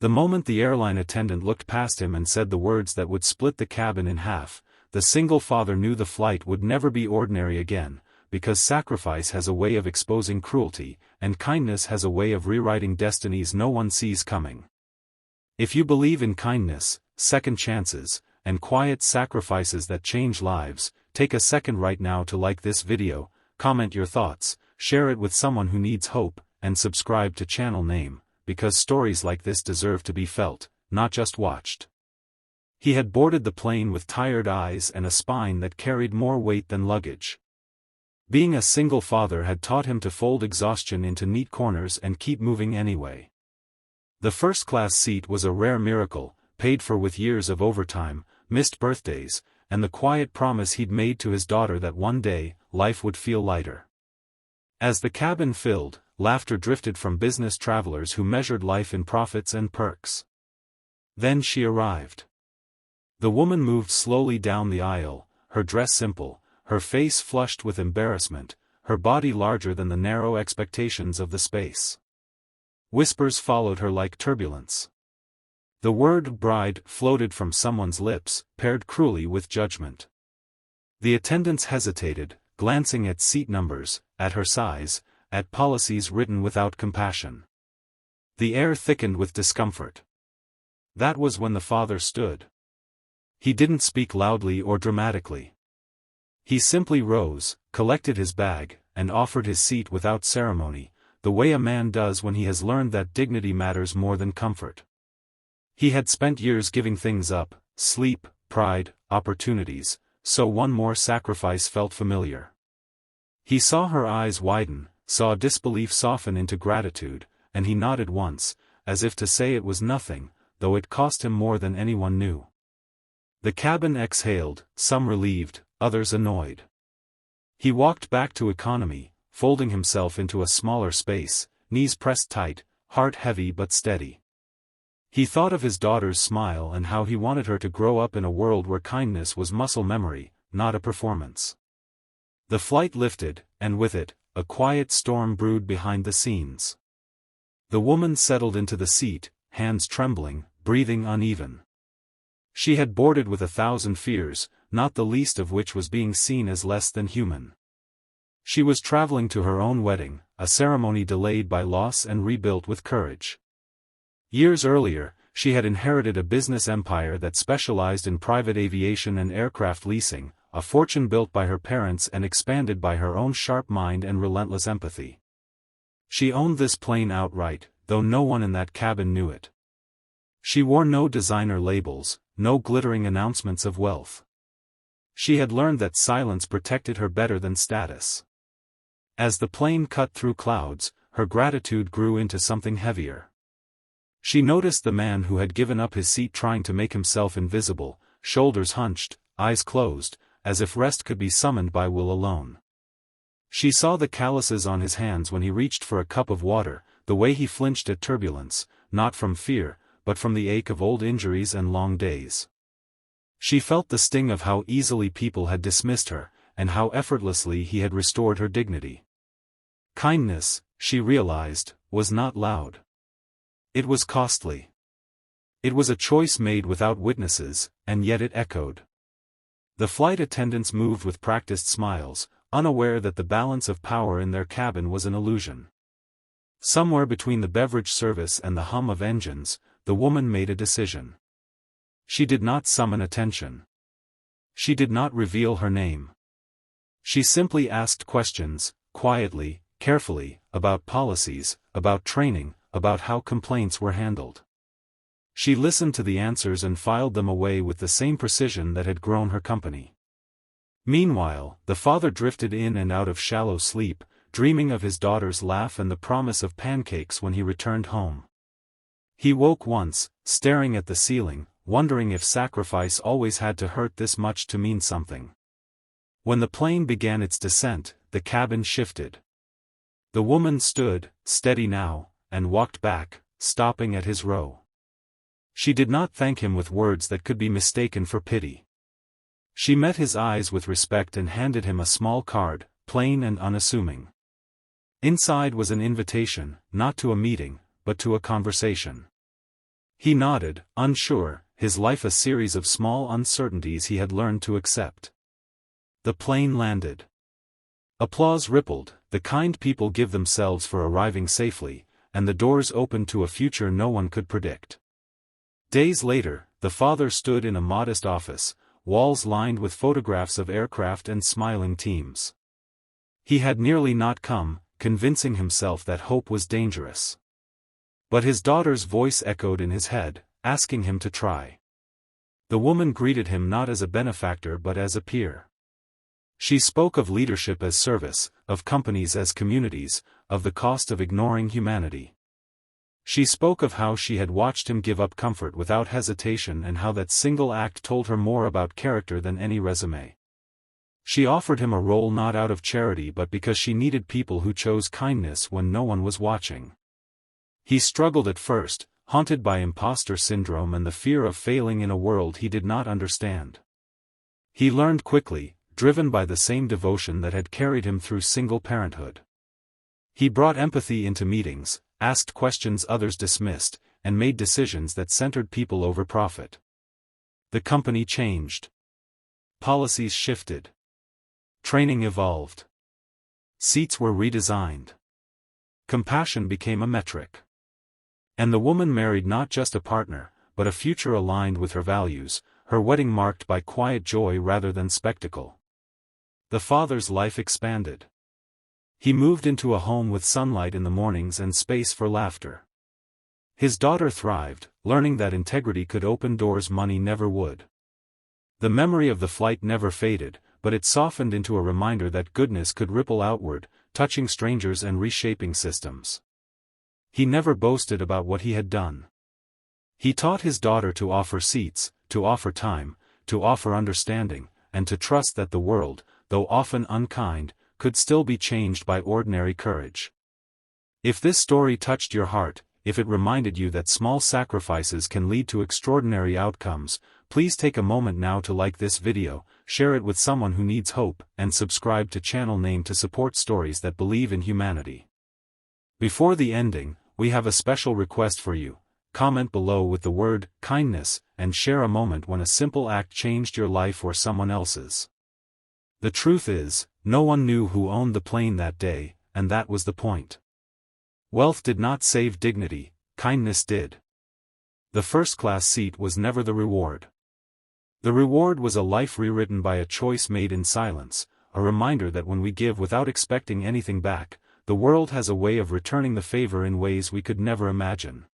The moment the airline attendant looked past him and said the words that would split the cabin in half, the single father knew the flight would never be ordinary again, because sacrifice has a way of exposing cruelty, and kindness has a way of rewriting destinies no one sees coming. If you believe in kindness, second chances, and quiet sacrifices that change lives, take a second right now to like this video, comment your thoughts, share it with someone who needs hope, and subscribe to channel name, because stories like this deserve to be felt, not just watched. He had boarded the plane with tired eyes and a spine that carried more weight than luggage. Being a single father had taught him to fold exhaustion into neat corners and keep moving anyway. The first-class seat was a rare miracle, paid for with years of overtime, missed birthdays, and the quiet promise he'd made to his daughter that one day, life would feel lighter. As the cabin filled, laughter drifted from business travelers who measured life in profits and perks. Then she arrived. The woman moved slowly down the aisle, her dress simple, her face flushed with embarrassment, her body larger than the narrow expectations of the space. Whispers followed her like turbulence. The word bride floated from someone's lips, paired cruelly with judgment. The attendants hesitated, glancing at seat numbers, at her size, at policies written without compassion. The air thickened with discomfort. That was when the father stood. He didn't speak loudly or dramatically. He simply rose, collected his bag, and offered his seat without ceremony, the way a man does when he has learned that dignity matters more than comfort. He had spent years giving things up, sleep, pride, opportunities, so one more sacrifice felt familiar. He saw her eyes widen, saw disbelief soften into gratitude, and he nodded once, as if to say it was nothing, though it cost him more than anyone knew. The cabin exhaled, some relieved, others annoyed. He walked back to economy, folding himself into a smaller space, knees pressed tight, heart heavy but steady. He thought of his daughter's smile and how he wanted her to grow up in a world where kindness was muscle memory, not a performance. The flight lifted, and with it, a quiet storm brewed behind the scenes. The woman settled into the seat, hands trembling, breathing uneven. She had boarded with 1,000 fears, not the least of which was being seen as less than human. She was traveling to her own wedding, a ceremony delayed by loss and rebuilt with courage. Years earlier, she had inherited a business empire that specialized in private aviation and aircraft leasing, a fortune built by her parents and expanded by her own sharp mind and relentless empathy. She owned this plane outright, though no one in that cabin knew it. She wore no designer labels, no glittering announcements of wealth. She had learned that silence protected her better than status. As the plane cut through clouds, her gratitude grew into something heavier. She noticed the man who had given up his seat trying to make himself invisible, shoulders hunched, eyes closed, as if rest could be summoned by will alone. She saw the calluses on his hands when he reached for a cup of water, the way he flinched at turbulence, not from fear, but from the ache of old injuries and long days. She felt the sting of how easily people had dismissed her, and how effortlessly he had restored her dignity. Kindness, she realized, was not loud. It was costly. It was a choice made without witnesses, and yet it echoed. The flight attendants moved with practiced smiles, unaware that the balance of power in their cabin was an illusion. Somewhere between the beverage service and the hum of engines, the woman made a decision. She did not summon attention. She did not reveal her name. She simply asked questions, quietly, carefully, about policies, about training, about how complaints were handled. She listened to the answers and filed them away with the same precision that had grown her company. Meanwhile, the father drifted in and out of shallow sleep, dreaming of his daughter's laugh and the promise of pancakes when he returned home. He woke once, staring at the ceiling, wondering if sacrifice always had to hurt this much to mean something. When the plane began its descent, the cabin shifted. The woman stood, steady now, and walked back, stopping at his row. She did not thank him with words that could be mistaken for pity. She met his eyes with respect and handed him a small card, plain and unassuming. Inside was an invitation, not to a meeting, but to a conversation. He nodded, unsure, his life a series of small uncertainties he had learned to accept. The plane landed. Applause rippled, the kind people give themselves for arriving safely, and the doors opened to a future no one could predict. Days later, the father stood in a modest office, walls lined with photographs of aircraft and smiling teams. He had nearly not come, convincing himself that hope was dangerous. But his daughter's voice echoed in his head, asking him to try. The woman greeted him not as a benefactor but as a peer. She spoke of leadership as service, of companies as communities, of the cost of ignoring humanity. She spoke of how she had watched him give up comfort without hesitation and how that single act told her more about character than any resume. She offered him a role not out of charity but because she needed people who chose kindness when no one was watching. He struggled at first, haunted by imposter syndrome and the fear of failing in a world he did not understand. He learned quickly, driven by the same devotion that had carried him through single parenthood. He brought empathy into meetings, asked questions others dismissed, and made decisions that centered people over profit. The company changed. Policies shifted. Training evolved. Seats were redesigned. Compassion became a metric. And the woman married not just a partner, but a future aligned with her values, her wedding marked by quiet joy rather than spectacle. The father's life expanded. He moved into a home with sunlight in the mornings and space for laughter. His daughter thrived, learning that integrity could open doors money never would. The memory of the flight never faded, but it softened into a reminder that goodness could ripple outward, touching strangers and reshaping systems. He never boasted about what he had done. He taught his daughter to offer seats, to offer time, to offer understanding, and to trust that the world, though often unkind, could still be changed by ordinary courage. If this story touched your heart, if it reminded you that small sacrifices can lead to extraordinary outcomes, please take a moment now to like this video, share it with someone who needs hope, and subscribe to channel name to support stories that believe in humanity. Before the ending, we have a special request for you. Comment below with the word kindness, and share a moment when a simple act changed your life or someone else's. The truth is, no one knew who owned the plane that day, and that was the point. Wealth did not save dignity, kindness did. The first-class seat was never the reward. The reward was a life rewritten by a choice made in silence, a reminder that when we give without expecting anything back, the world has a way of returning the favor in ways we could never imagine.